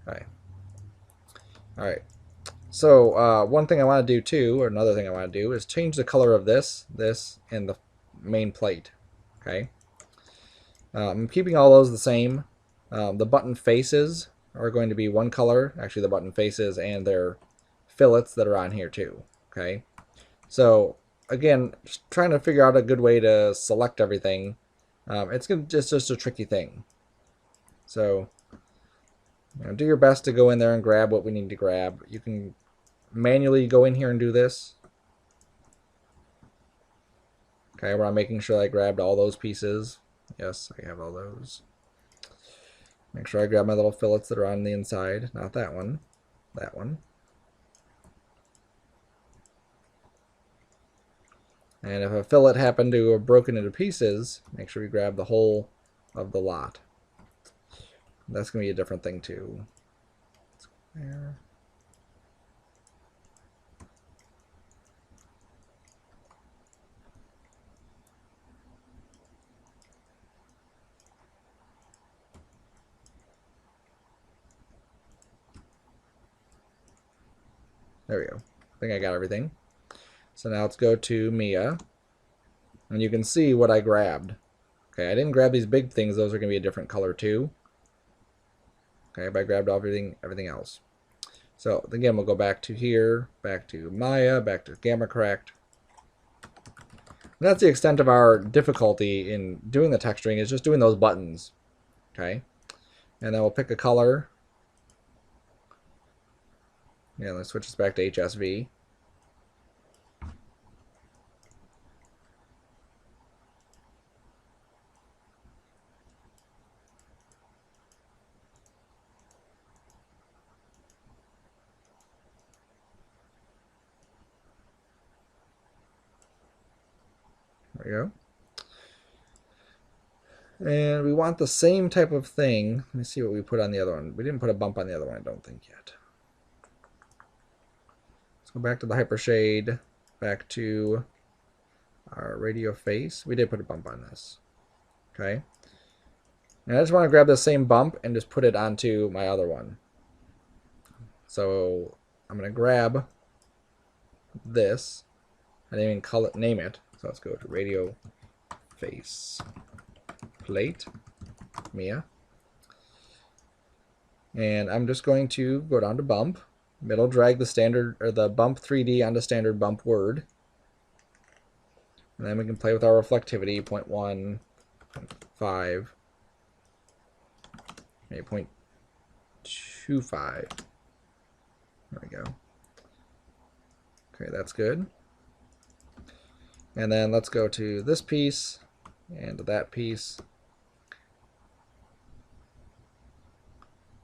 Okay. All right. So one thing I want to do too, or another thing I want to do, is change the color of this, and the main plate. Okay. I'm keeping all those the same. The button faces are going to be one color. Actually, the button faces and their fillets that are on here too. Okay. So again, just trying to figure out a good way to select everything. It's just a tricky thing. So do your best to go in there and grab what we need to grab. You can manually go in here and do this. Okay, where I'm making sure I grabbed all those pieces. Yes, I have all those. Make sure I grab my little fillets that are on the inside. Not that one. That one. And if a fillet happened to have broken into pieces, make sure we grab the whole of the lot. That's going to be a different thing too. There. There we go. I think I got everything. So now let's go to Mia. And you can see what I grabbed. Okay, I didn't grab these big things. Those are going to be a different color too. Okay, but I grabbed everything else. So again, we'll go back to here, back to Maya, back to Gamma Correct. And that's the extent of our difficulty in doing the texturing, is just doing those buttons. Okay, and then we'll pick a color. Yeah, let's switch this back to HSV. There we go. And we want the same type of thing. Let me see what we put on the other one. We didn't put a bump on the other one, I don't think yet. Let's go back to the hypershade, back to our radio face. We did put a bump on this. Okay. And I just want to grab the same bump and just put it onto my other one. So I'm going to grab this. I didn't even name it. So let's go to radio face plate, Mia. And I'm just going to go down to bump. It'll drag the standard, or the bump 3D onto standard bump word. And then we can play with our reflectivity, 0.1, 0.5, maybe 0.25. There we go. Okay, that's good. And then let's go to this piece and that piece.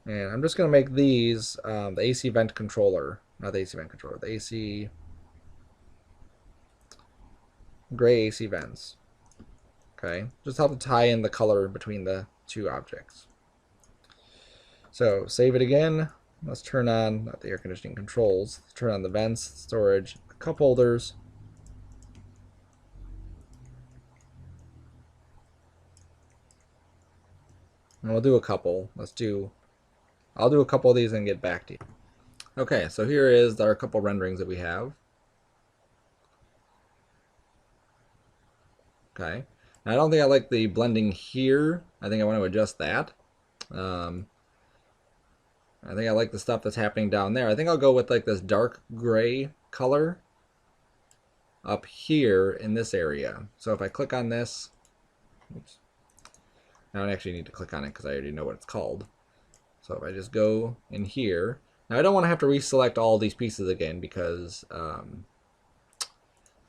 And I'm just going to make these the AC vent controller. Not the AC vent controller, the AC gray AC vents. Okay, just help to tie in the color between the two objects. So save it again. Let's turn on, not the air conditioning controls, let's turn on the vents, storage, the cup holders. And we'll do a couple. I'll do a couple of these and get back to you. Okay, so here is our couple renderings that we have. Okay, now I don't think I like the blending here. I think I want to adjust that. I think I like the stuff that's happening down there. I think I'll go with like this dark gray color up here in this area. So if I click on this, oops, I don't actually need to click on it because I already know what it's called. So if I just go in here, now I don't want to have to reselect all these pieces again because I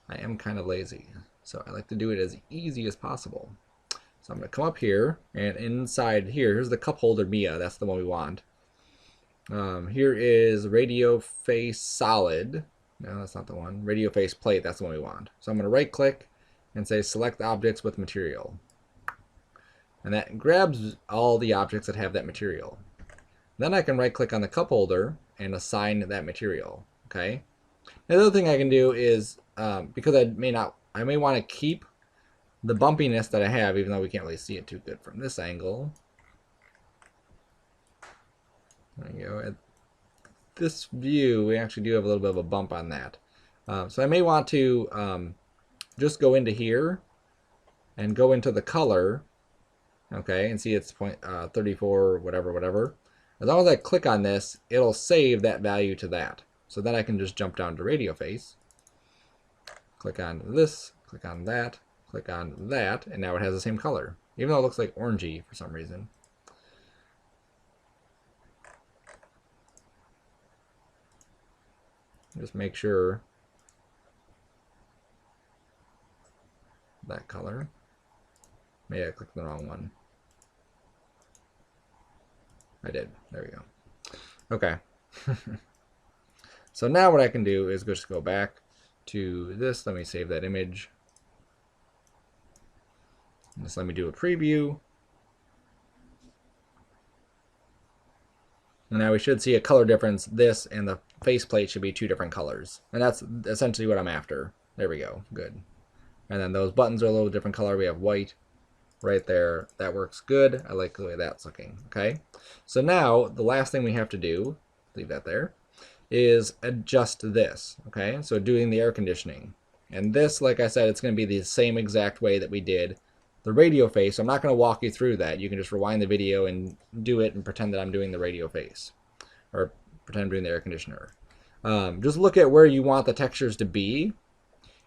am kind of lazy. So I like to do it as easy as possible. So I'm going to come up here, and inside here, here's the cup holder Mia. That's the one we want. Here is radio face solid. No, that's not the one. Radio face plate, that's the one we want. So I'm going to right click and say select objects with material. And that grabs all the objects that have that material. Then I can right click on the cup holder and assign that material. Okay. Now, the other thing I can do is, because I may want to keep the bumpiness that I have, even though we can't really see it too good from this angle. There you go. At this view, we actually do have a little bit of a bump on that. So I may want to just go into here and go into the color, okay, and see it's 34, whatever. As long as I click on this, it'll save that value to that. So then I can just jump down to radio face, click on this, click on that, click on that, and now it has the same color, even though it looks like orangey for some reason. Just make sure that color. Maybe I clicked the wrong one. I did. There we go. Okay. So now what I can do is just go back to this. Let me save that image. Just let me do a preview. And now we should see a color difference. This and the faceplate should be two different colors. And that's essentially what I'm after. There we go. Good. And then those buttons are a little different color. We have white right there. That works good. I like the way that's looking. Okay. So now the last thing we have to do, leave that there, is adjust this. Okay. So doing the air conditioning. And this, like I said, it's going to be the same exact way that we did the radio face. I'm not going to walk you through that. You can just rewind the video and do it and pretend that I'm doing the radio face, or pretend I'm doing the air conditioner. Just look at where you want the textures to be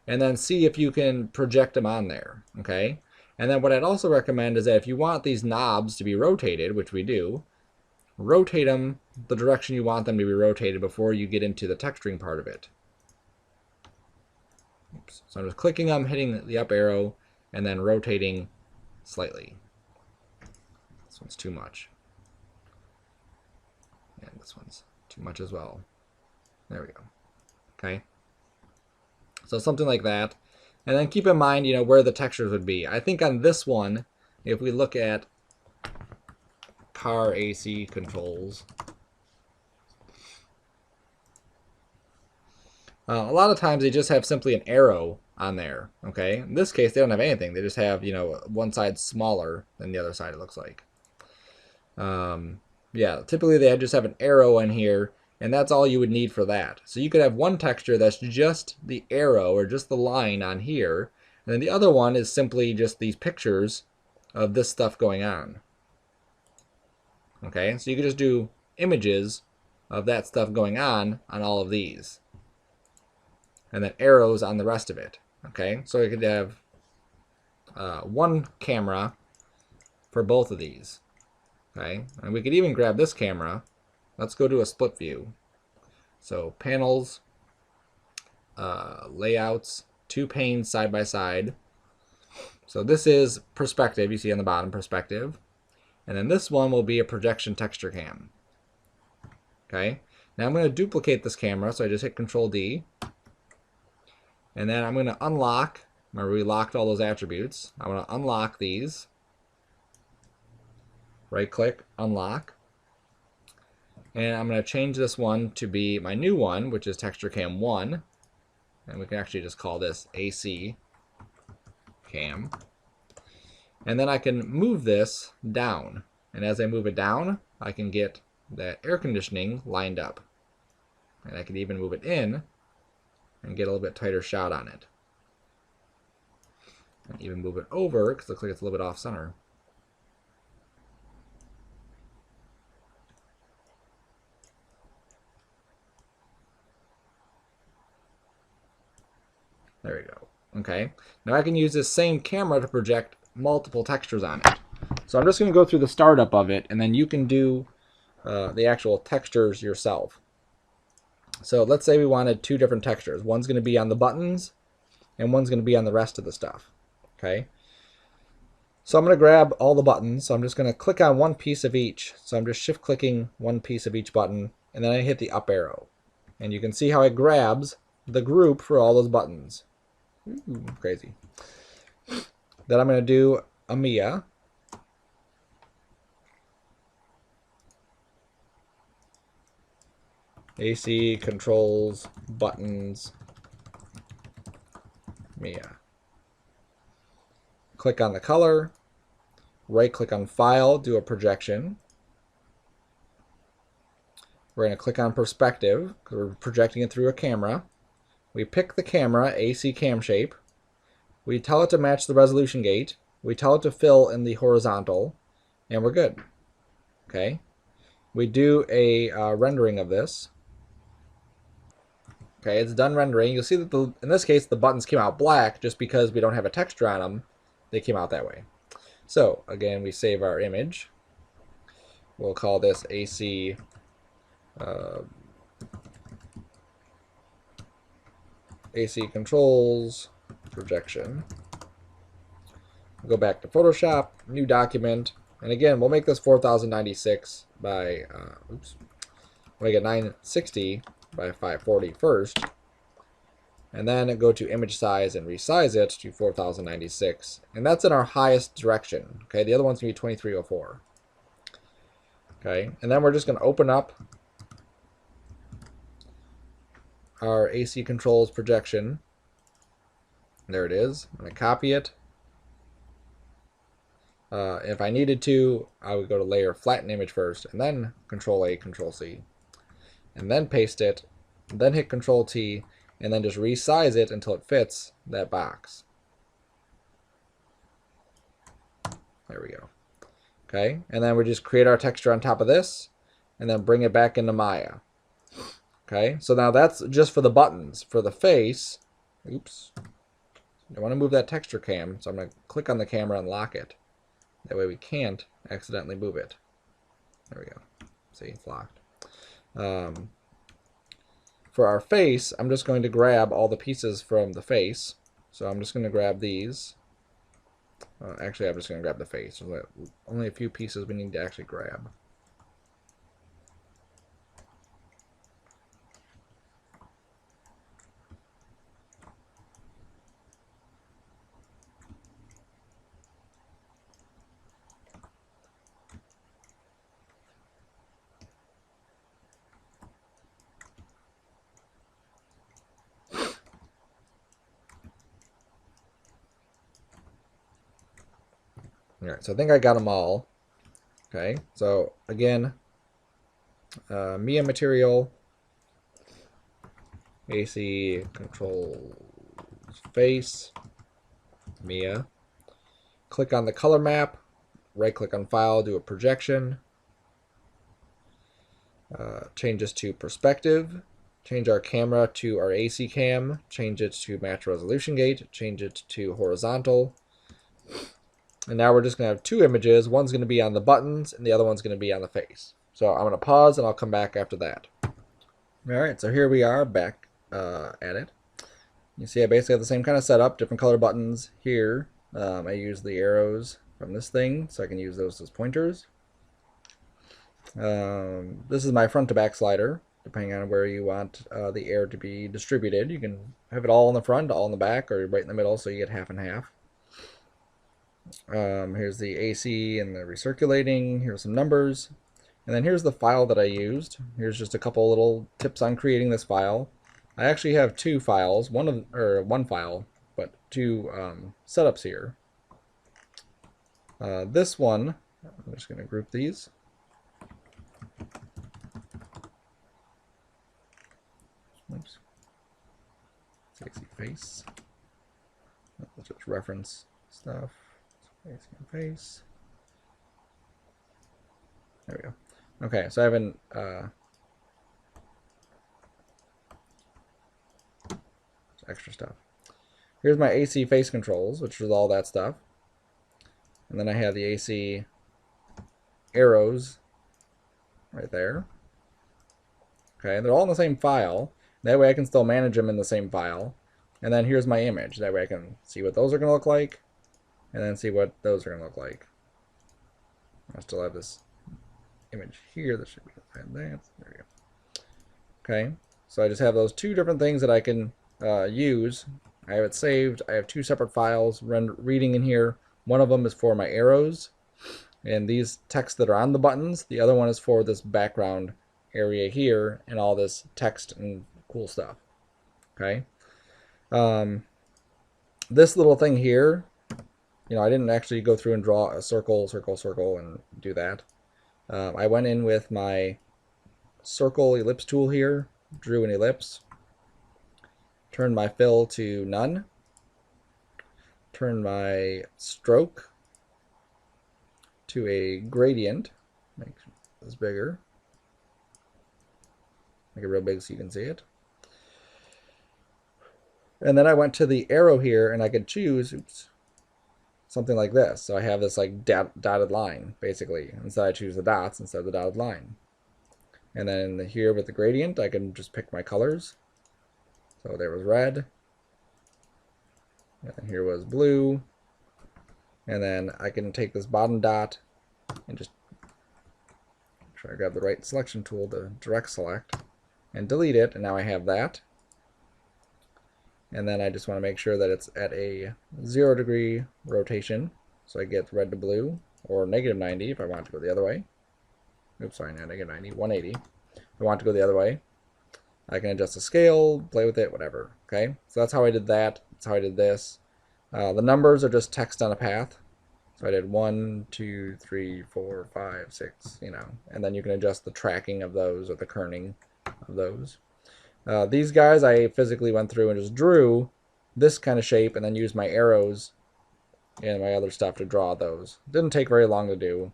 and then see if you can project them on there. Okay. And then what I'd also recommend is that if you want these knobs to be rotated, which we do, rotate them the direction you want them to be rotated before you get into the texturing part of it. Oops. So I'm just clicking them, hitting the up arrow, and then rotating slightly. This one's too much. And this one's too much as well. There we go. Okay. So something like that. And then keep in mind, where the textures would be. I think on this one, if we look at car AC controls, a lot of times they just have simply an arrow on there. Okay. In this case, they don't have anything. They just have, one side smaller than the other side, it looks like. Yeah, typically they just have an arrow in here, and that's all you would need for that. So you could have one texture that's just the arrow or just the line on here, and then the other one is simply just these pictures of this stuff going on. Okay, so you could just do images of that stuff going on all of these, and then arrows on the rest of it. Okay, so you could have one camera for both of these. Okay, and we could even grab this camera. Let's go to a split view. So panels, layouts, two panes side by side. So this is perspective, you see on the bottom, perspective. And then this one will be a projection texture cam. Okay, now I'm going to duplicate this camera, so I just hit Control D. And then I'm going to unlock, remember we locked all those attributes. I'm going to unlock these. Right click, unlock. And I'm going to change this one to be my new one, which is Texture Cam 1. And we can actually just call this AC Cam. And then I can move this down. And as I move it down, I can get that air conditioning lined up. And I can even move it in and get a little bit tighter shot on it. And even move it over, because it looks like it's a little bit off center. There we go. Okay. Now I can use this same camera to project multiple textures on it. So I'm just going to go through the startup of it, and then you can do the actual textures yourself. So let's say we wanted two different textures. One's going to be on the buttons, and one's going to be on the rest of the stuff. Okay. So I'm going to grab all the buttons. So I'm just going to click on one piece of each. So I'm just shift clicking one piece of each button, and then I hit the up arrow. And you can see how it grabs the group for all those buttons. Ooh, crazy. Then I'm going to do a Mia. AC controls buttons Mia. Click on the color, right click on file, do a projection. We're going to click on perspective because we're projecting it through a camera. We pick the camera, AC cam shape. We tell it to match the resolution gate. We tell it to fill in the horizontal, and we're good. Okay. We do a rendering of this. Okay, it's done rendering. You'll see that in this case the buttons came out black just because we don't have a texture on them. They came out that way. So again, we save our image. We'll call this AC AC controls projection. We'll go back to Photoshop, new document, and again we'll make this 4096 by we'll make it 960 by 540 first, and then go to image size and resize it to 4096, and that's in our highest direction. Okay, the other one's gonna be 2304. Okay, and then we're just gonna open up our AC controls projection. There it is. I'm gonna copy it. If I needed to, I would go to layer, flatten image first, and then Control A, Control C, and then paste it, then hit Control T, and then just resize it until it fits that box. There we go. Okay, and then we just create our texture on top of this, and then bring it back into Maya. Okay, so now that's just for the buttons. For the face, oops, I want to move that texture cam, so I'm going to click on the camera and lock it. That way we can't accidentally move it. There we go. See, it's locked. For our face, I'm just going to grab all the pieces from the face. So I'm just going to grab these. Actually, I'm just going to grab the face. There's only a few pieces we need to actually grab. Alright, so I think I got them all. Okay, so again, Mia material, AC controls face, Mia. Click on the color map, right click on file, do a projection. Change this to perspective. Change our camera to our AC cam. Change it to match resolution gate. Change it to horizontal. And now we're just going to have two images. One's going to be on the buttons, and the other one's going to be on the face. So I'm going to pause, and I'll come back after that. Alright, so here we are back at it. You see I basically have the same kind of setup, different color buttons here. I use the arrows from this thing, so I can use those as pointers. This is my front to back slider, depending on where you want the air to be distributed. You can have it all in the front, all in the back, or right in the middle, so you get half and half. Here's the AC and the recirculating. Here's some numbers. And then here's the file that I used. Here's just a couple little tips on creating this file. I actually have two files, one file, but two setups here. This one, I'm just going to group these. Oops. AC face. Let's just reference stuff. AC face. There we go. Okay, so I haven't extra stuff. Here's my AC face controls, which is all that stuff. And then I have the AC arrows right there. Okay, they're all in the same file. That way I can still manage them in the same file. And then here's my image. That way I can see what those are going to look like, and then see what those are going to look like. I still have this image here that should be inside that. There we go. Okay, so I just have those two different things that I can use. I have it saved. I have two separate files reading in here. One of them is for my arrows and these texts that are on the buttons. The other one is for this background area here and all this text and cool stuff. Okay. This little thing here, I didn't actually go through and draw a circle, circle, circle and do that. I went in with my circle ellipse tool here, drew an ellipse, turned my fill to none, turned my stroke to a gradient, make this bigger, make it real big so you can see it. And then I went to the arrow here and I could choose, something like this. So I have this like dotted line, basically. Instead I choose the dots instead of the dotted line. And then here with the gradient, I can just pick my colors. So there was red. And here was blue. And then I can take this bottom dot and just try to grab the right selection tool to direct select and delete it. And now I have that. And then I just want to make sure that it's at a 0-degree rotation. So I get red to blue, or -90 if I want to go the other way. Oops, sorry, not -90, 180. If I want to go the other way, I can adjust the scale, play with it, whatever. Okay, so that's how I did that. That's how I did this. The numbers are just text on a path. So I did 1, 2, 3, 4, 5, 6, you know, and then you can adjust the tracking of those or the kerning of those. These guys I physically went through and just drew this kind of shape and then used my arrows and my other stuff to draw those. It didn't take very long to do.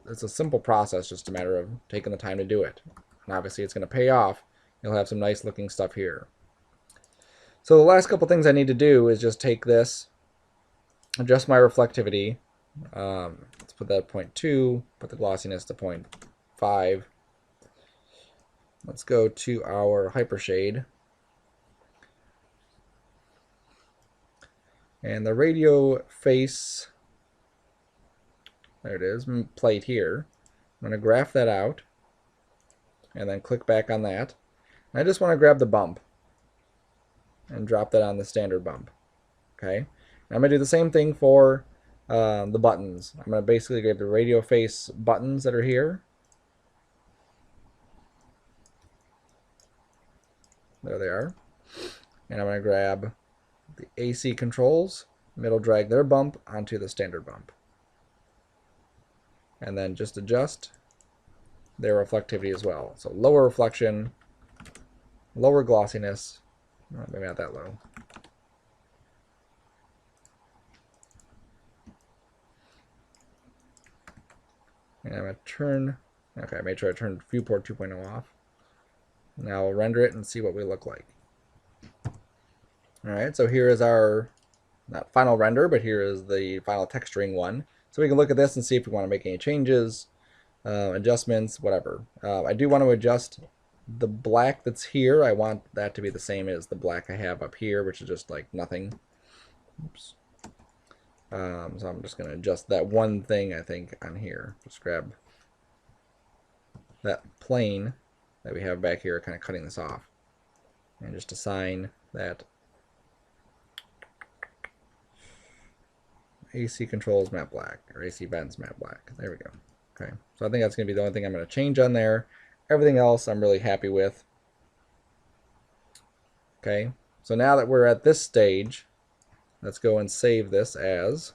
It's a simple process, just a matter of taking the time to do it. And obviously it's going to pay off. You'll have some nice looking stuff here. So the last couple things I need to do is just take this, adjust my reflectivity. Let's put that at 0.2, put the glossiness to 0.5. Let's go to our hypershade. And the radio face, there it is, plate here. I'm going to graph that out and then click back on that. And I just want to grab the bump and drop that on the standard bump. Okay. And I'm going to do the same thing for the buttons. I'm going to basically grab the radio face buttons that are here. There they are. And I'm going to grab the AC controls, middle drag their bump onto the standard bump. And then just adjust their reflectivity as well. So lower reflection, lower glossiness, maybe not that low. And I'm going to turn, okay, I made sure I turned viewport 2.0 off. Now we'll render it and see what we look like. Alright, so here is our, not final render, but here is the final texturing one. So we can look at this and see if we want to make any changes, adjustments, whatever. I do want to adjust the black that's here. I want that to be the same as the black I have up here, which is just like nothing. Oops. So I'm just going to adjust that one thing, I think, on here. Just grab that plane that we have back here, kind of cutting this off, and just assign that AC controls matte black, or AC vents matte black. There we go. Okay, so I think that's going to be the only thing I'm going to change on there. Everything else I'm really happy with. Okay, so now that we're at this stage, let's go and save this as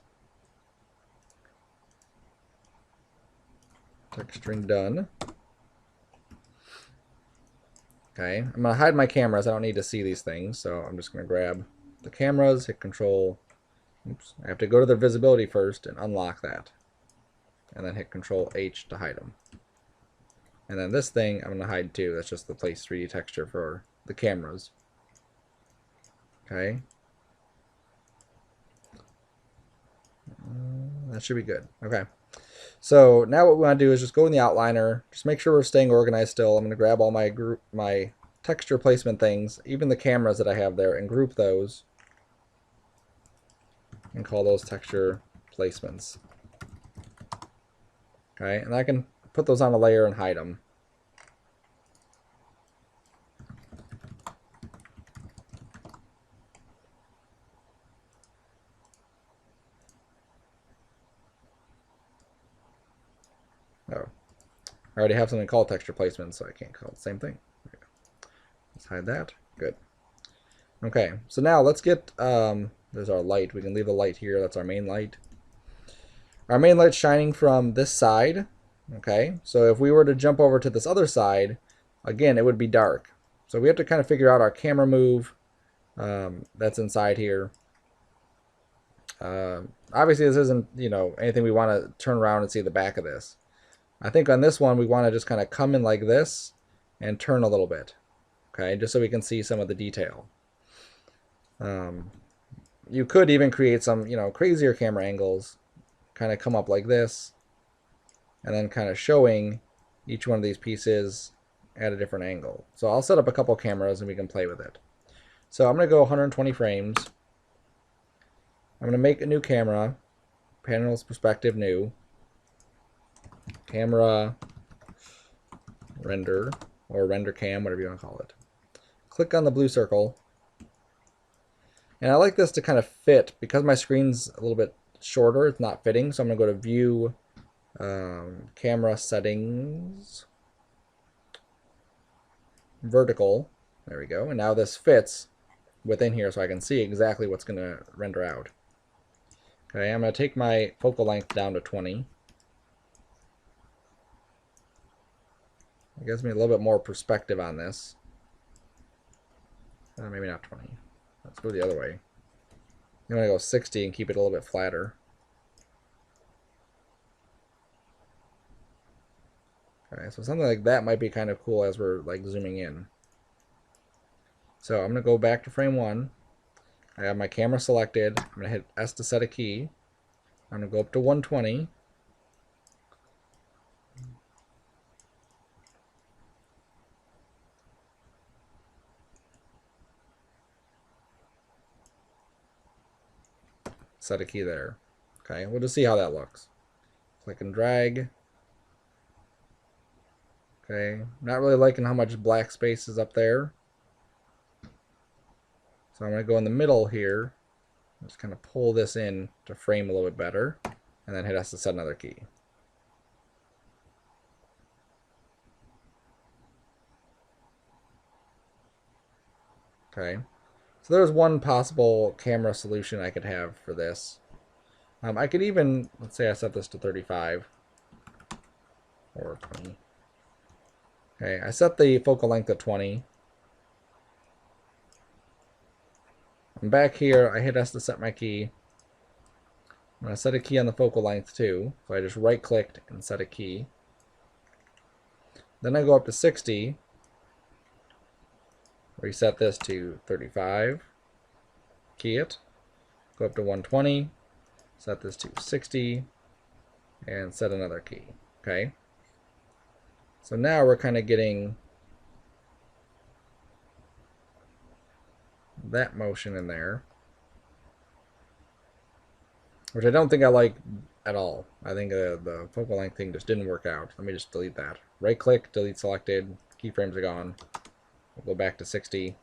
texturing done. Okay, I'm going to hide my cameras. I don't need to see these things, so I'm just going to grab the cameras, hit Control. Oops, I have to go to their visibility first and unlock that. And then hit Control H to hide them. And then this thing I'm going to hide too. That's just the place 3D texture for the cameras. Okay. That should be good. Okay. So now what we want to do is just go in the outliner, just make sure we're staying organized still. I'm going to grab all my texture placement things, even the cameras that I have there, and group those and call those texture placements. Okay, and I can put those on a layer and hide them. Oh, I already have something called texture placement, so I can't call it the same thing. Let's hide that. Good. Okay, so now let's get, there's our light. We can leave the light here. That's our main light. Our main light's shining from this side. Okay, so if we were to jump over to this other side, again, it would be dark. So we have to kind of figure out our camera move that's inside here. Obviously, this isn't, anything we want to turn around and see the back of this. I think on this one, we want to just kind of come in like this and turn a little bit, okay, just so we can see some of the detail. You could even create some, crazier camera angles, kind of come up like this, and then kind of showing each one of these pieces at a different angle. So I'll set up a couple cameras and we can play with it. So I'm going to go 120 frames. I'm going to make a new camera, panels perspective new, camera render, or render cam, whatever you want to call it. Click on the blue circle. And I like this to kind of fit, because my screen's a little bit shorter, it's not fitting, so I'm going to go to view, camera settings, vertical, there we go, and now this fits within here so I can see exactly what's going to render out. Okay, I'm going to take my focal length down to 20. It gives me a little bit more perspective on this. Maybe not 20. Let's go the other way. You want to go 60 and keep it a little bit flatter. Okay, so something like that might be kind of cool as we're like zooming in. So I'm going to go back to frame 1. I have my camera selected. I'm going to hit S to set a key. I'm going to go up to 120. Set a key there. Okay, we'll just see how that looks. Click and drag. Okay, not really liking how much black space is up there. So I'm going to go in the middle here. Just kind of pull this in to frame a little bit better. And then hit S to set another key. Okay, so there's one possible camera solution I could have for this. I could even, let's say I set this to 35 or 20. Okay, I set the focal length at 20. I'm back here, I hit S to set my key. I'm going to set a key on the focal length too. So I just right clicked and set a key. Then I go up to 60. Reset this to 35. Key it. Go up to 120. Set this to 60. And set another key. Okay. So now we're kind of getting that motion in there, which I don't think I like at all. I think the focal length thing just didn't work out. Let me just delete that. Right click, delete selected, keyframes are gone. We'll go back to 60.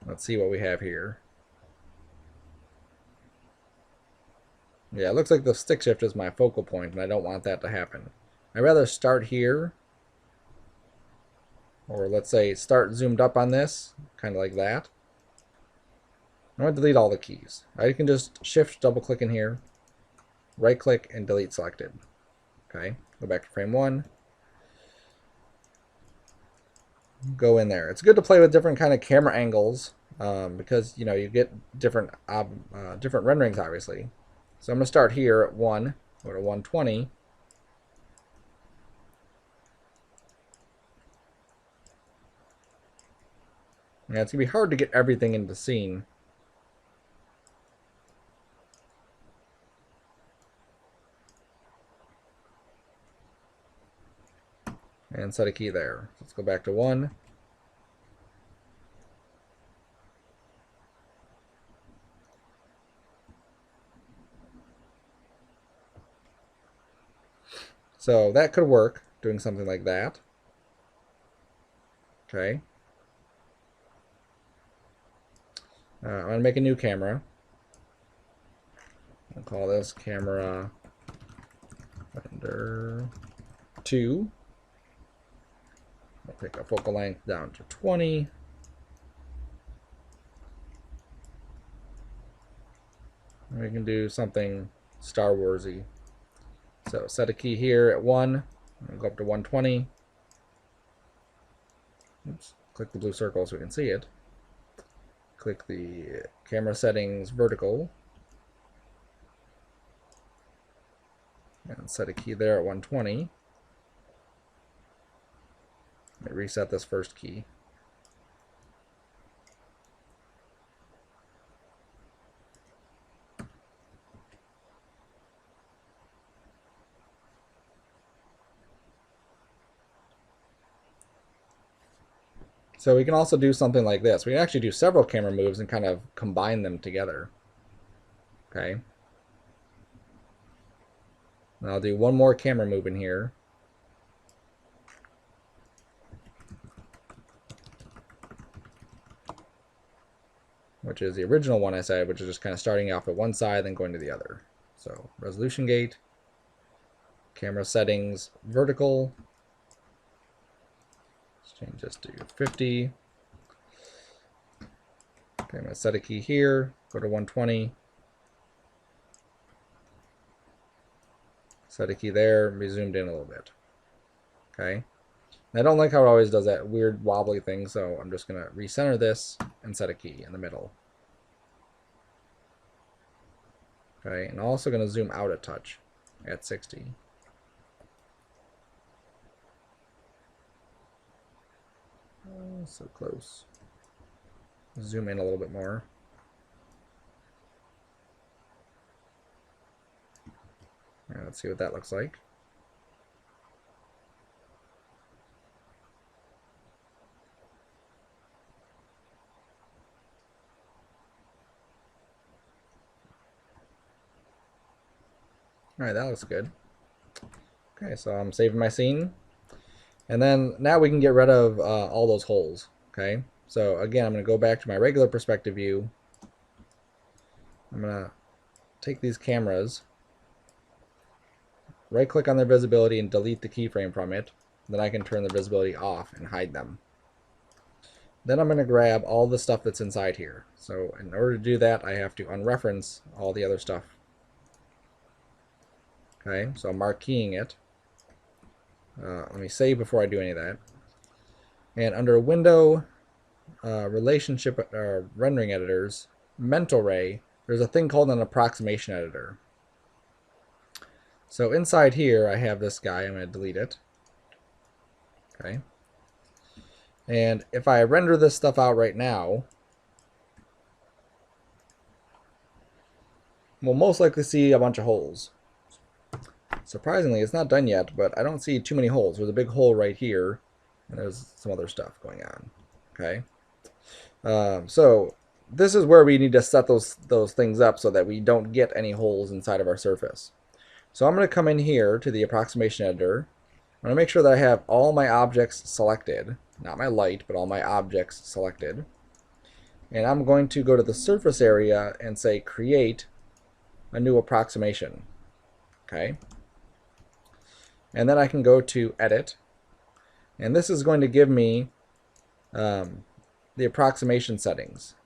Let's see what we have here. Yeah, it looks like the stick shift is my focal point, and I don't want that to happen. I'd rather start here, or let's say start zoomed up on this, kind of like that. I'm going to delete all the keys. I can just shift double click in here, right click and delete selected. Okay, go back to frame 1. Go in there. It's good to play with different kind of camera angles because you get different different renderings obviously. So I'm going to start here at 1, go to 120. Yeah, it's going to be hard to get everything into the scene. And set a key there. Let's go back to 1. So that could work, doing something like that. Okay. I'm going to make a new camera. I'll call this camera render 2. I'll take our focal length down to 20. And we can do something Star Warsy. So set a key here at 1. I'll go up to 120. Oops. Click the blue circle so we can see it. Click the camera settings vertical. And set a key there at 120. Let me reset this first key. So we can also do something like this. We can actually do several camera moves and kind of combine them together. Okay. And I'll do one more camera move in here. Which is the original one I said, which is just kind of starting off at one side, then going to the other. So resolution gate, camera settings, vertical. Let's change this to 50. Okay, I'm going to set a key here, go to 120. Set a key there, and be zoomed in a little bit. Okay. And I don't like how it always does that weird wobbly thing, so I'm just going to recenter this and set a key in the middle. Okay, and I'm also going to zoom out a touch at 60. Oh, so close. Zoom in a little bit more. All right, let's see what that looks like. All right, that looks good. Okay, so I'm saving my scene. And then now we can get rid of all those holes. Okay, so again, I'm going to go back to my regular perspective view. I'm going to take these cameras, right click on their visibility and delete the keyframe from it. Then I can turn the visibility off and hide them. Then I'm going to grab all the stuff that's inside here. So in order to do that, I have to unreference all the other stuff. Okay, so I'm marqueing it. Let me save before I do any of that. And under Window, Relationship Rendering Editors, Mental Ray, there's a thing called an Approximation Editor. So inside here, I have this guy. I'm going to delete it. Okay. And if I render this stuff out right now, we'll most likely see a bunch of holes. Surprisingly, it's not done yet, but I don't see too many holes. There's a big hole right here, and there's some other stuff going on. Okay. So this is where we need to set those things up so that we don't get any holes inside of our surface. So I'm going to come in here to the approximation editor. I'm going to make sure that I have all my objects selected, not my light, but all my objects selected. And I'm going to go to the surface area and say create a new approximation. Okay. And then I can go to edit, and this is going to give me the approximation settings.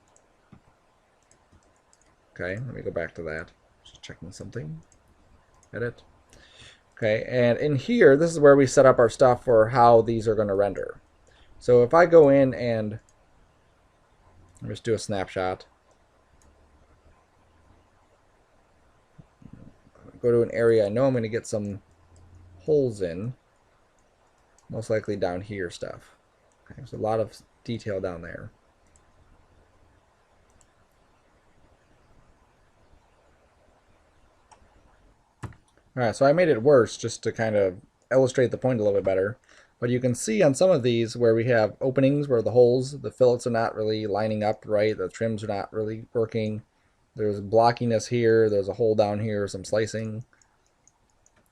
Okay, let me go back to that. Just checking something. Edit. Okay, and in here, this is where we set up our stuff for how these are going to render. So if I go in and just do a snapshot, go to an area I know I'm going to get some holes in, most likely down here stuff. Okay, there's a lot of detail down there. Alright, so I made it worse just to kind of illustrate the point a little bit better. But you can see on some of these where we have openings where the holes, the fillets are not really lining up right, the trims are not really working. There's blockiness here, there's a hole down here, some slicing.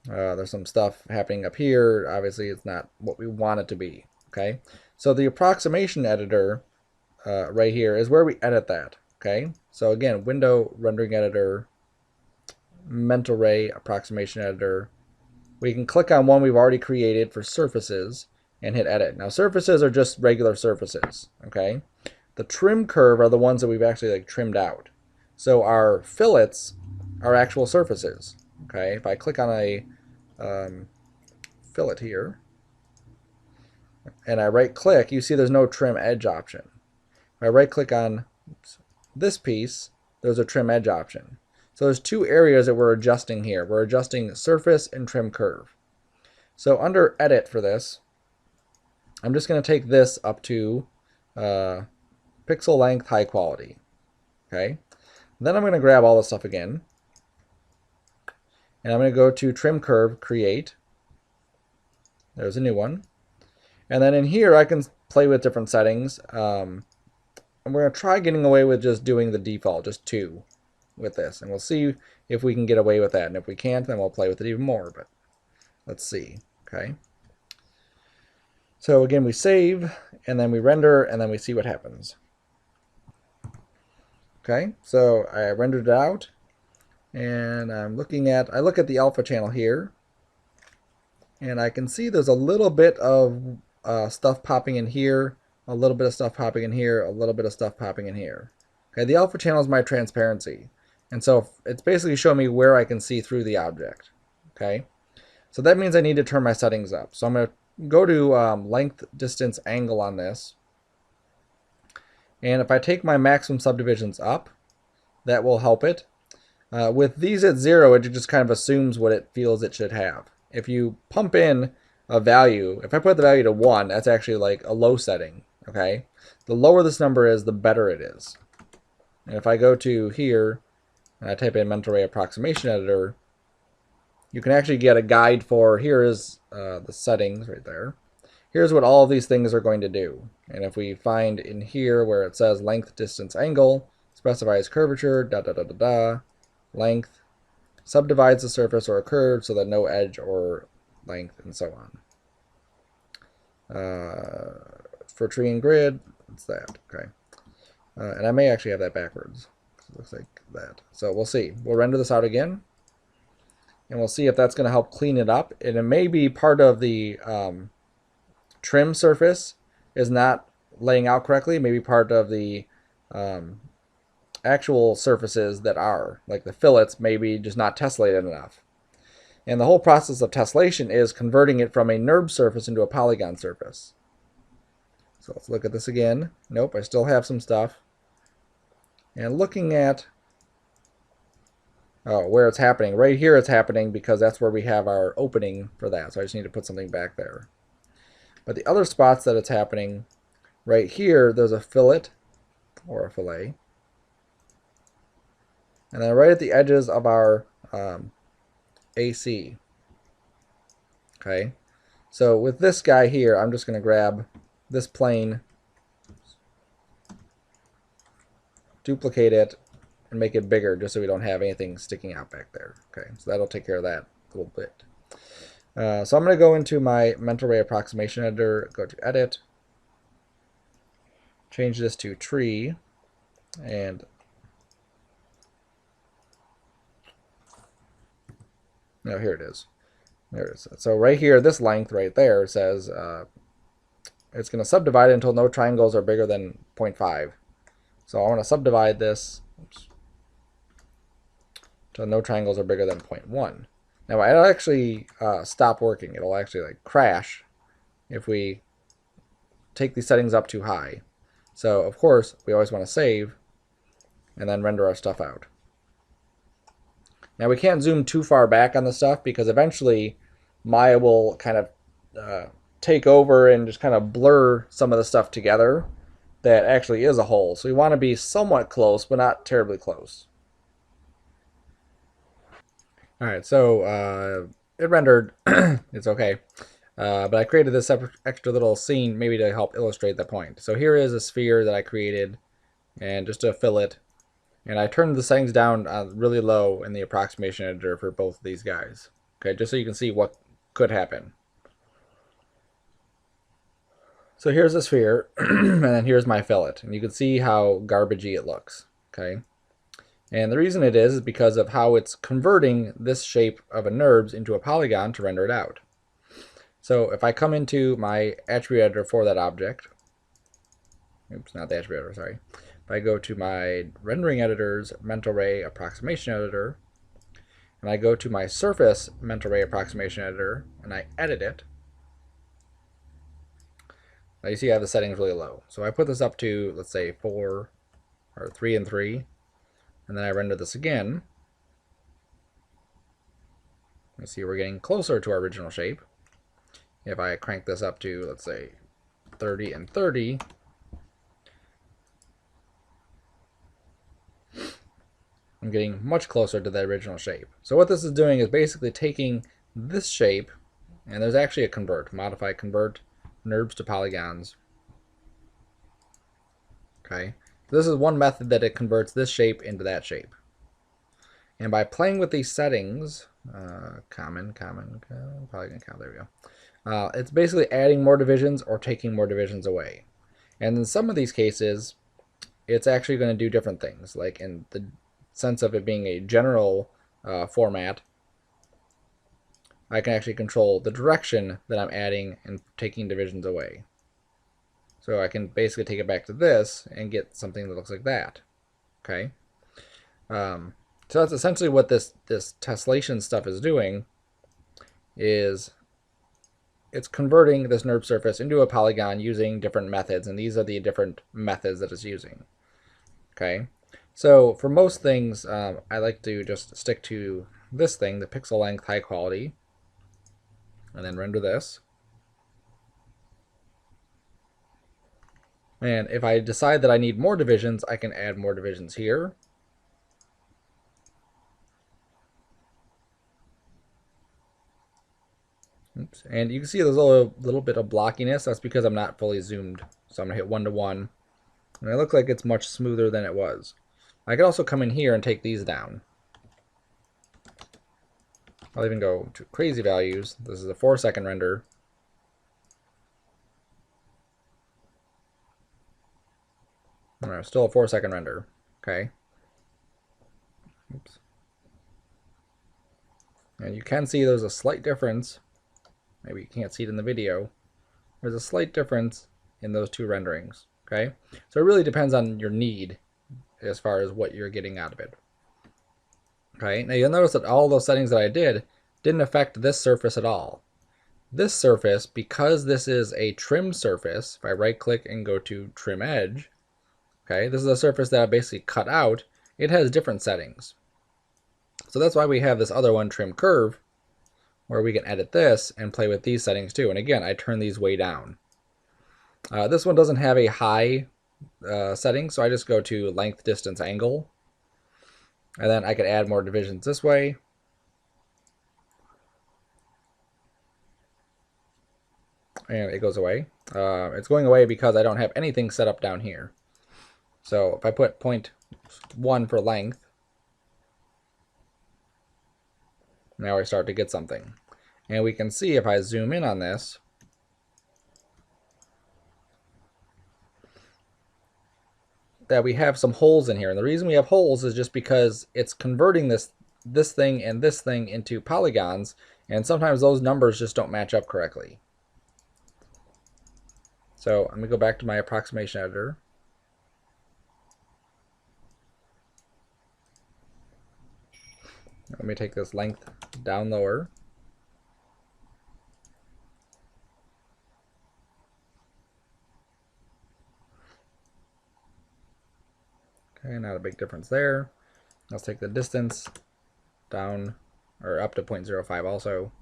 There's some stuff happening up here. Obviously, it's not what we want it to be. Okay, so the approximation editor right here is where we edit that. Okay, so again, Window Rendering Editor, Mental Ray Approximation Editor. We can click on one we've already created for surfaces and hit edit. Now, surfaces are just regular surfaces. Okay, the trim curve are the ones that we've actually trimmed out. So our fillets are actual surfaces. Okay, if I click on a fillet here, and I right click, you see there's no trim edge option. If I right click on this piece, there's a trim edge option. So there's two areas that we're adjusting here. We're adjusting surface and trim curve. So under edit for this, I'm just going to take this up to pixel length high quality. Okay. Then I'm going to grab all this stuff again. And I'm going to go to trim curve, create. There's a new one. And then in here I can play with different settings. And we're going to try getting away with just doing the default, just 2 with this. And we'll see if we can get away with that. And if we can't, then we'll play with it even more. But let's see. Okay. So again, we save, and then we render, and then we see what happens. Okay, so I rendered it out, and I look at the alpha channel here, and I can see there's a little bit of stuff popping in here, a little bit of stuff popping in here, a little bit of stuff popping in here. Okay, the alpha channel is my transparency, and so it's basically showing me where I can see through the object. Okay, so that means I need to turn my settings up. So I'm going to go to length, distance, angle on this. And if I take my maximum subdivisions up, that will help it. With these at 0, it just kind of assumes what it feels it should have. If you pump in a value, if I put the value to 1, that's actually like a low setting. Okay, the lower this number is, the better it is. And if I go to here and I type in mental ray approximation editor, you can actually get a guide for, here is the settings right there. Here's what all of these things are going to do. And if we find in here where it says length, distance, angle, specifies curvature, length, subdivides the surface or a curve so that no edge or length, and so on. For tree and grid, it's that. Okay. And I may actually have that backwards. It looks like that. So we'll see. We'll render this out again, and we'll see if that's going to help clean it up. And it may be part of the trim surface is not laying out correctly. Maybe part of the actual surfaces that are, like the fillets, maybe just not tessellated enough. And the whole process of tessellation is converting it from a NURB surface into a polygon surface. So let's look at this again. Nope, I still have some stuff. And looking at where it's happening. Right here it's happening because that's where we have our opening for that. So I just need to put something back there. But the other spots that it's happening, right here, there's a fillet or a fillet. And then right at the edges of our AC. Okay. So with this guy here, I'm just going to grab this plane, duplicate it, and make it bigger just so we don't have anything sticking out back there. Okay, so that'll take care of that a little bit. So I'm going to go into my mental ray approximation editor, go to edit, change this to tree, and no, here it is. There it is. So right here, this length right there says it's going to subdivide until no triangles are bigger than 0.5. So I want to subdivide this until no triangles are bigger than 0.1. Now it'll actually stop working. It'll actually like crash if we take these settings up too high. So of course we always want to save and then render our stuff out. Now we can't zoom too far back on the stuff because eventually Maya will kind of take over and just kind of blur some of the stuff together that actually is a whole. So we want to be somewhat close, but not terribly close. All right, so it rendered. It's okay. But I created this extra little scene maybe to help illustrate the point. So here is a sphere that I created, and just a fillet. And I turned the settings down really low in the approximation editor for both of these guys. Okay, just so you can see what could happen. So here's the sphere, and then here's my fillet. And you can see how garbagey it looks. Okay. And the reason it is because of how it's converting this shape of a NURBS into a polygon to render it out. So if I come into my attribute editor for that object, oops, not the attribute editor, sorry. If I go to my rendering editor's mental ray approximation editor, and I go to my surface mental ray approximation editor and I edit it, now you see I have the settings really low. So I put this up to, let's say, 4 or 3 and 3, and then I render this again. You see we're getting closer to our original shape. If I crank this up to, let's say, 30 and 30, I'm getting much closer to the original shape. So what this is doing is basically taking this shape, and there's actually a convert, modify convert NURBS to polygons. Okay, so this is one method that it converts this shape into that shape. And by playing with these settings, common, polygon count, there we go. It's basically adding more divisions or taking more divisions away. And in some of these cases, it's actually going to do different things. Like in the sense of it being a general format, I can actually control the direction that I'm adding and taking divisions away. So I can basically take it back to this and get something that looks like that. Okay. So that's essentially what this tessellation stuff is doing, is it's converting this NURB surface into a polygon using different methods, and these are the different methods that it's using. Okay, so for most things, I like to just stick to this thing, the pixel length high quality, and then render this. And if I decide that I need more divisions, I can add more divisions here. Oops. And you can see there's a little bit of blockiness. That's because I'm not fully zoomed. So I'm going to hit 1 to 1. And it looks like it's much smoother than it was. I could also come in here and take these down. I'll even go to crazy values. This is a 4-second render. Alright, still a 4-second render. Okay. Oops. And you can see there's a slight difference. Maybe you can't see it in the video. There's a slight difference in those two renderings. Okay, so it really depends on your need as far as what you're getting out of it. Okay, now you'll notice that all those settings that I did didn't affect this surface at all. This surface, because this is a trim surface, if I right click and go to trim edge, okay, this is a surface that I basically cut out, it has different settings. So that's why we have this other one, trim curve, where we can edit this and play with these settings too. And again, I turn these way down. This one doesn't have a high setting, so I just go to length, distance, angle. And then I could add more divisions this way. And it goes away. It's going away because I don't have anything set up down here. So if I put 0.1 for length, now I start to get something. And we can see if I zoom in on this, that we have some holes in here. And the reason we have holes is just because it's converting this thing and this thing into polygons, and sometimes those numbers just don't match up correctly. So I'm going to go back to my approximation editor. Let me take this length down lower. Okay, not a big difference there. Let's take the distance down, or up to 0.05 also.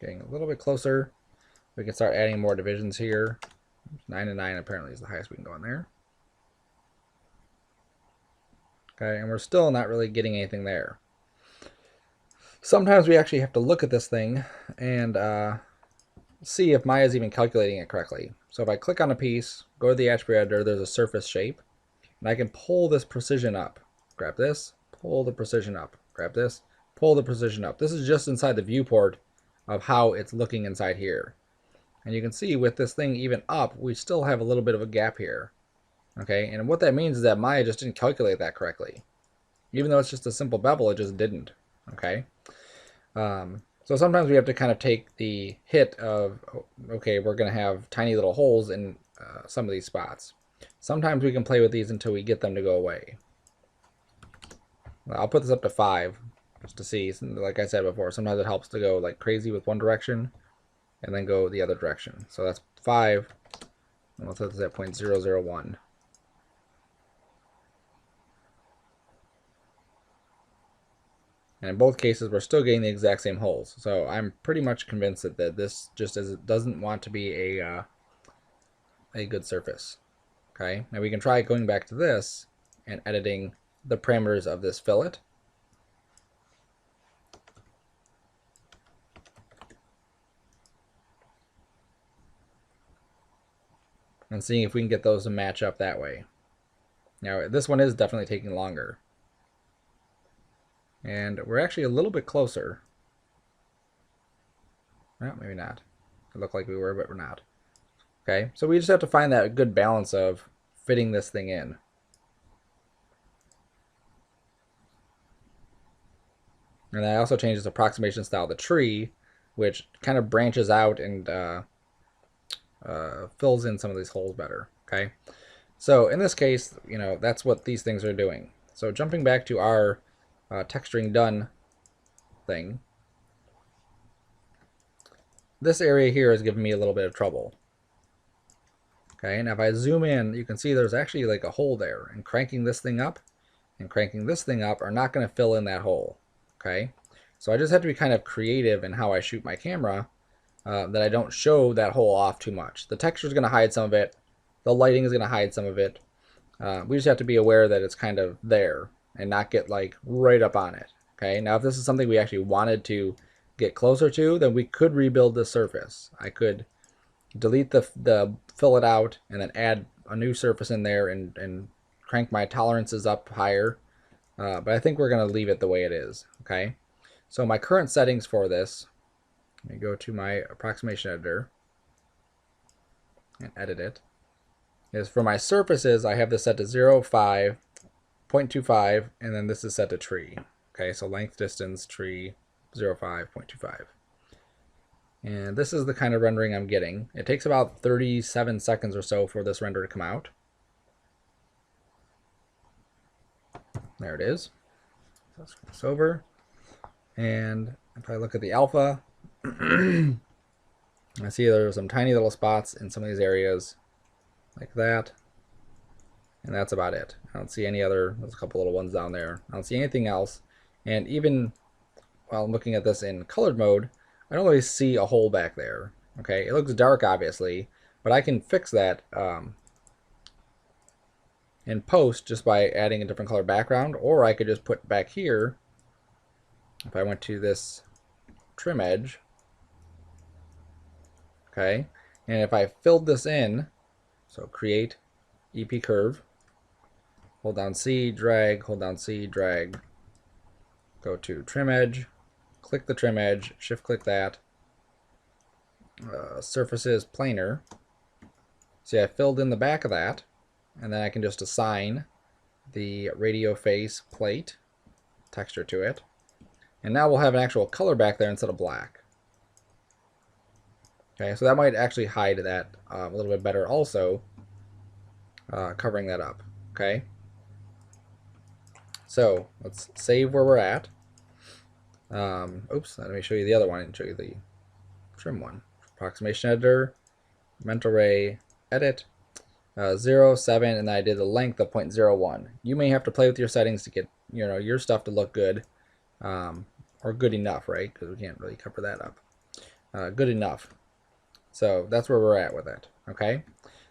Getting a little bit closer. We can start adding more divisions here. 9 and 9 apparently is the highest we can go in there. Okay, and we're still not really getting anything there. Sometimes we actually have to look at this thing and see if Maya's even calculating it correctly. So if I click on a piece, go to the attribute editor, there's a surface shape, and I can pull this precision up. Grab this, pull the precision up. Grab this, pull the precision up. This is just inside the viewport of how it's looking inside here. And you can see with this thing even up, we still have a little bit of a gap here. Okay, and what that means is that Maya just didn't calculate that correctly. Even though it's just a simple bevel, it just didn't. Okay, so sometimes we have to kind of take the hit of, okay, we're going to have tiny little holes in some of these spots. Sometimes we can play with these until we get them to go away. I'll put this up to 5 just to see. Like I said before, sometimes it helps to go like crazy with one direction and then go the other direction. So that's 5, and we'll set this at 0.001. And in both cases, we're still getting the exact same holes. So I'm pretty much convinced that this just doesn't want to be a good surface. Okay, now we can try going back to this and editing the parameters of this fillet. And seeing if we can get those to match up that way. Now, this one is definitely taking longer. And we're actually a little bit closer. Well, maybe not. It looked like we were, but we're not. Okay, so we just have to find that good balance of fitting this thing in. And I also changed this approximation style of the tree, which kind of branches out and fills in some of these holes better. Okay, so in this case, that's what these things are doing. So jumping back to our texturing done thing, this area here is giving me a little bit of trouble. Okay, and if I zoom in, you can see there's actually like a hole there, and cranking this thing up and cranking this thing up are not going to fill in that hole. Okay, so I just have to be kind of creative in how I shoot my camera, that I don't show that hole off too much. The texture is going to hide some of it, the lighting is going to hide some of it. We just have to be aware that it's kind of there and not get like right up on it. Okay, now if this is something we actually wanted to get closer to, then we could rebuild the surface. I could delete the fillet out and then add a new surface in there and crank my tolerances up higher. But I think we're going to leave it the way it is. Okay, so my current settings for this, let me go to my approximation editor and edit it, is for my surfaces, I have this set to 0, 5, 0.25, and then this is set to tree. Okay, so length, distance, tree, 0, 5, 0.25. And this is the kind of rendering I'm getting. It takes about 37 seconds or so for this render to come out. There it is. So let's scroll this over. And if I look at the alpha, I see there's some tiny little spots in some of these areas like that. And that's about it. I don't see any other, there's a couple little ones down there. I don't see anything else. And even while I'm looking at this in colored mode, I don't really see a hole back there. Okay, it looks dark obviously, but I can fix that in post just by adding a different color background, or I could just put back here, if I went to this trim edge, okay, and if I filled this in, so create EP curve, hold down C, drag, hold down C, drag, go to trim edge, click the trim edge, shift click that, surfaces planar. See, I filled in the back of that, and then I can just assign the radio face plate texture to it. And now we'll have an actual color back there instead of black. Okay, so that might actually hide that a little bit better also, covering that up. Okay, so let's save where we're at. Oops, let me show you the other one and show you the trim one. Approximation editor, mental ray, edit, 0, 7, and then I did the length of 0.01. You may have to play with your settings to get your stuff to look good, or good enough, right? Because we can't really cover that up. Good enough. So that's where we're at with it. Okay.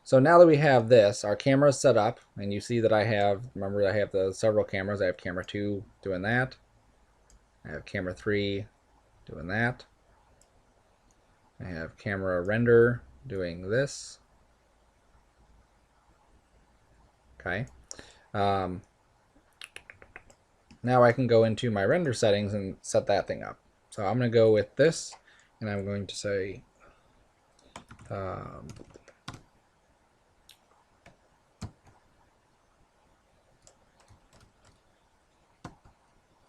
So now that we have this, our camera is set up, and you see that I have, remember I have the several cameras. I have camera 2 doing that. I have camera 3 doing that. I have camera render doing this. Okay. Now I can go into my render settings and set that thing up. So I'm going to go with this, and I'm going to say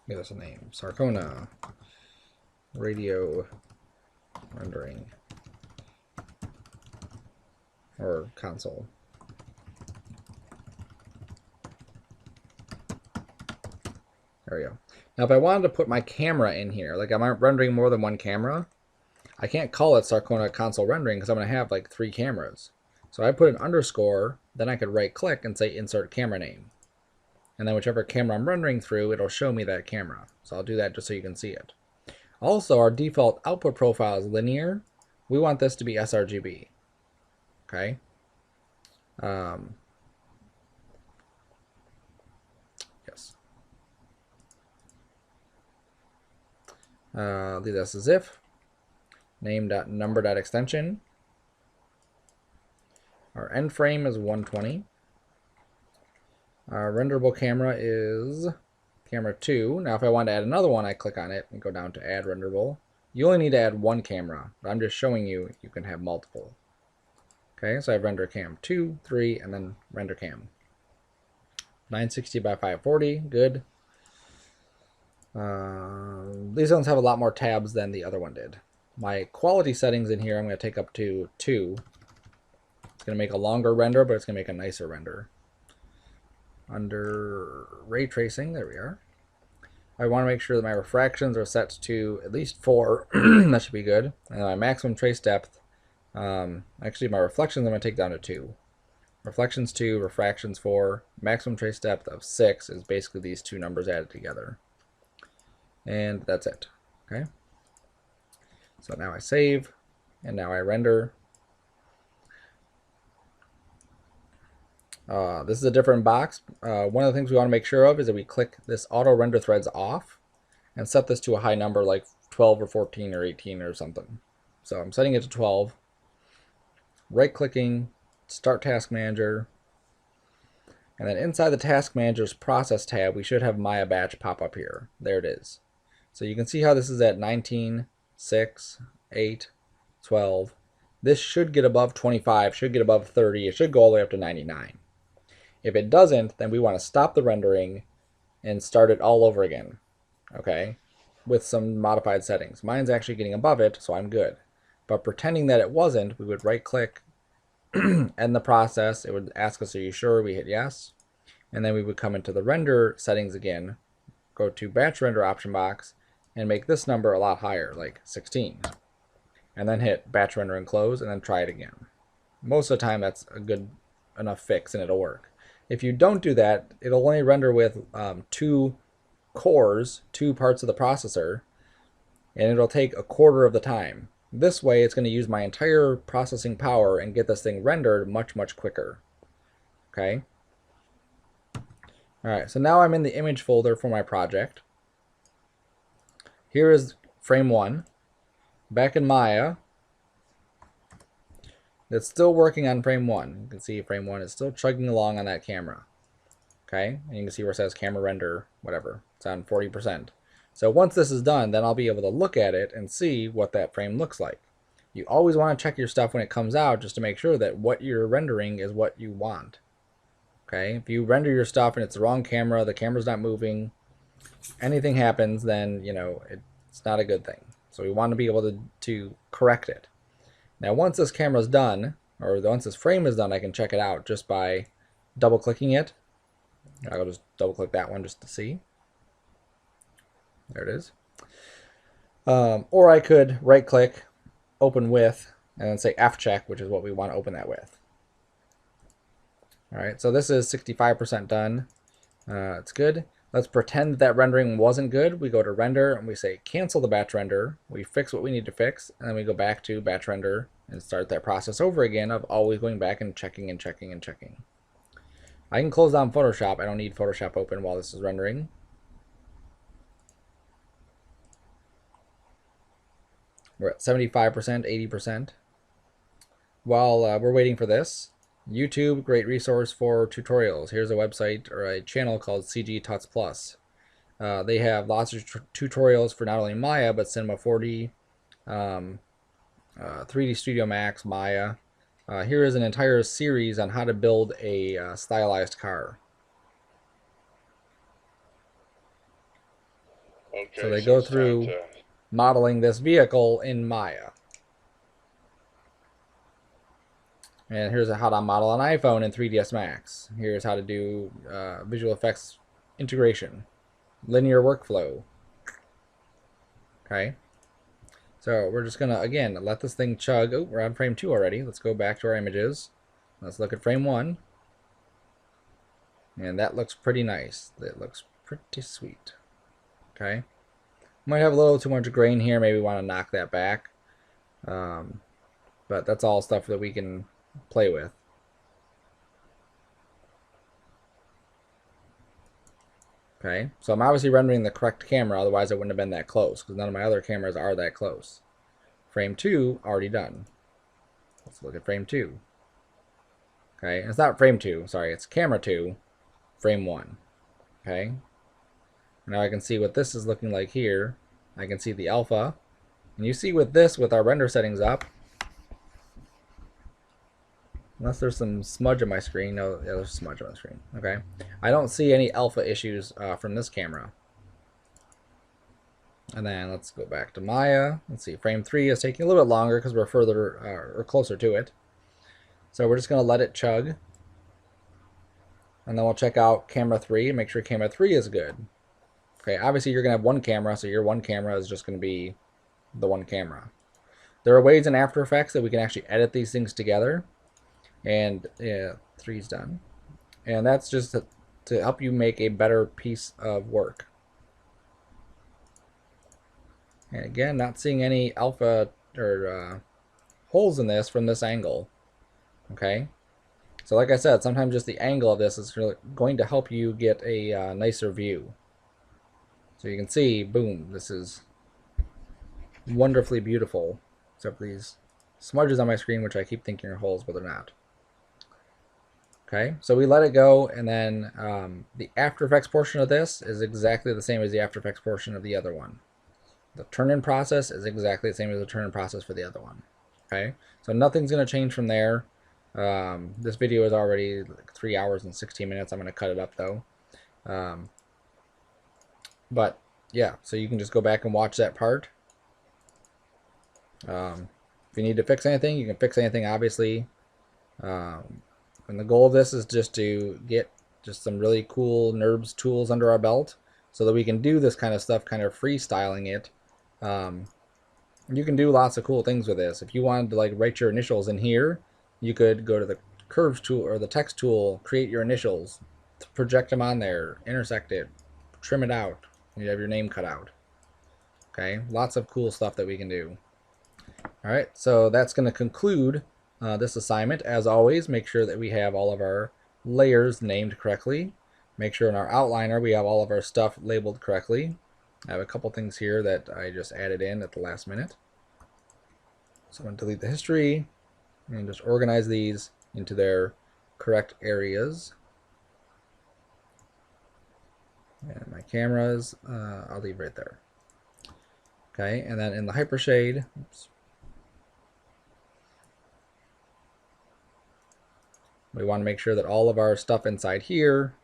give us a name, Sarcona radio rendering, or console. There we go. Now if I wanted to put my camera in here, like I'm rendering more than one camera, I can't call it CarCenterConsole rendering because I'm going to have like 3 cameras. So I put an underscore, then I could right click and say insert camera name. And then whichever camera I'm rendering through, it'll show me that camera. So I'll do that just so you can see it. Also, our default output profile is linear. We want this to be sRGB. Okay. Yes. Leave this as if. Name.number.extension. Our end frame is 120. Our renderable camera is camera 2. Now if I want to add another one, I click on it and go down to add renderable. You only need to add one camera, but I'm just showing you you can have multiple. Okay, so I have render cam 2, 3, and then render cam. 960 by 540, good. These ones have a lot more tabs than the other one did. My quality settings in here I'm going to take up to 2. It's going to make a longer render, but it's going to make a nicer render. Under ray tracing, there we are. I want to make sure that my refractions are set to at least 4. That should be good. And my maximum trace depth, actually my reflections I'm going to take down to 2. Reflections 2, refractions 4, maximum trace depth of 6 is basically these two numbers added together. And that's it. Okay. So now I save, and now I render. This is a different box. One of the things we want to make sure of is that we click this auto render threads off and set this to a high number like 12 or 14 or 18 or something. So I'm setting it to 12. Right clicking, start task manager. And then inside the task manager's process tab, we should have Maya batch pop up here. There it is. So you can see how this is at 19, 6, 8, 12. This should get above 25, should get above 30. It should go all the way up to 99. If it doesn't, then we want to stop the rendering and start it all over again, okay, with some modified settings. Mine's actually getting above it, so I'm good. But pretending that it wasn't, we would right-click, end the process. It would ask us, are you sure? We hit yes. And then we would come into the render settings again, go to batch render option box, and make this number a lot higher, like 16. And then hit batch render and close, and then try it again. Most of the time, that's a good enough fix, and it'll work. If you don't do that, it'll only render with 2 cores, 2 parts of the processor, and it'll take a quarter of the time. This way, it's going to use my entire processing power and get this thing rendered much, much quicker. Okay? Alright, so now I'm in the image folder for my project. Here is frame 1. Back in Maya, it's still working on frame 1. You can see frame 1 is still chugging along on that camera. Okay, and you can see where it says camera render, whatever. It's on 40%. So once this is done, then I'll be able to look at it and see what that frame looks like. You always want to check your stuff when it comes out just to make sure that what you're rendering is what you want. Okay, if you render your stuff and it's the wrong camera, the camera's not moving, anything happens, then, you know, it's not a good thing. So we want to be able to correct it. Now once this camera's done, or once this frame is done, I can check it out just by double clicking it. I'll just double click that one just to see. There it is. Or I could right click, open with, and then say F check, which is what we want to open that with. Alright, so this is 65% done. It's good. Let's pretend that rendering wasn't good. We go to render and we say cancel the batch render. We fix what we need to fix, and then we go back to batch render and start that process over again of always going back and checking and checking and checking. I can close down Photoshop. I don't need Photoshop open while this is rendering. We're at 75%, 80%. While we're waiting for this, YouTube, great resource for tutorials. Here's a website or a channel called CG Tuts Plus. They have lots of tutorials for not only Maya, but Cinema 4D, 3D Studio Max, Maya. Here is an entire series on how to build a stylized car. Okay, so they go through modeling this vehicle in Maya. And here's how to model an iPhone in 3ds Max. Here's how to do visual effects integration. linear workflow. Okay. So we're just gonna, again, let this thing chug. Oh, we're on frame 2 already. Let's go back to our images. Let's look at frame 1. And that looks pretty nice. That looks pretty sweet. Okay. Might have a little too much grain here. Maybe want to knock that back. But that's all stuff that we can play with. Okay, so I'm obviously rendering the correct camera, otherwise I wouldn't have been that close, because none of my other cameras are that close. Frame 2, already done. Let's look at frame 2. Okay, it's not frame 2, sorry, it's camera 2, frame 1. Okay, now I can see what this is looking like here. I can see the alpha, and you see with this, with our render settings up, unless there's some smudge on my screen. No, yeah, there's smudge on the screen. Okay, I don't see any alpha issues from this camera. And then let's go back to Maya. Let's see, frame 3 is taking a little bit longer because we're further or closer to it. So we're just going to let it chug. And then we'll check out camera 3 and make sure camera 3 is good. Okay, obviously you're going to have one camera, so your one camera is just going to be the one camera. There are ways in After Effects that we can actually edit these things together. And yeah, 3's done. And that's just to help you make a better piece of work. And again, not seeing any alpha or holes in this from this angle. Okay, so like I said, sometimes just the angle of this is really going to help you get a nicer view. So you can see, boom, this is wonderfully beautiful, except for these smudges on my screen, which I keep thinking are holes, but they're not. Okay, so we let it go, and then the After Effects portion of this is exactly the same as the After Effects portion of the other one. The turn-in process is exactly the same as the turn-in process for the other one. Okay, so nothing's going to change from there. This video is already like 3 hours and 16 minutes. I'm going to cut it up though. But yeah, so you can just go back and watch that part. If you need to fix anything, you can fix anything, obviously. And the goal of this is just to get just some really cool NURBS tools under our belt so that we can do this kind of stuff, kind of freestyling it. You can do lots of cool things with this. If you wanted to like write your initials in here, you could go to the curves tool or the text tool, create your initials, project them on there, intersect it, trim it out, and you have your name cut out. Okay, lots of cool stuff that we can do. All right, so that's going to conclude this assignment. As always, make sure that we have all of our layers named correctly. Make sure in our outliner we have all of our stuff labeled correctly. I have a couple things here that I just added in at the last minute. So I'm going to delete the history and just organize these into their correct areas. And my cameras, I'll leave right there. Okay, and then in the hypershade, oops, we want to make sure that all of our stuff inside here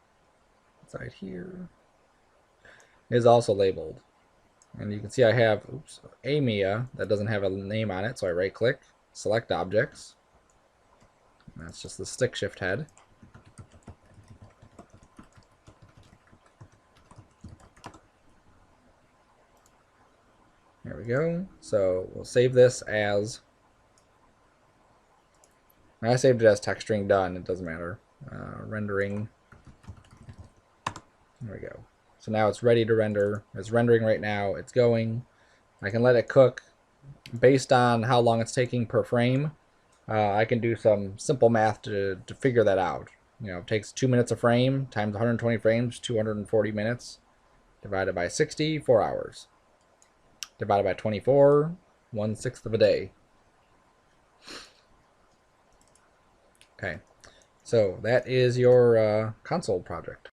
is also labeled. And you can see I have, oops, a Mia that doesn't have a name on it, so I right click, select objects. And that's just the stick shift head. There we go. So we'll save this as, I saved it as texturing done, it doesn't matter. Rendering. There we go. So now it's ready to render. It's rendering right now. It's going. I can let it cook based on how long it's taking per frame. I can do some simple math to figure that out. You know, it takes 2 minutes a frame times 120 frames, 240 minutes, divided by 60, 4 hours. Divided by 24, 1/6 of a day. Okay, so that is your console project.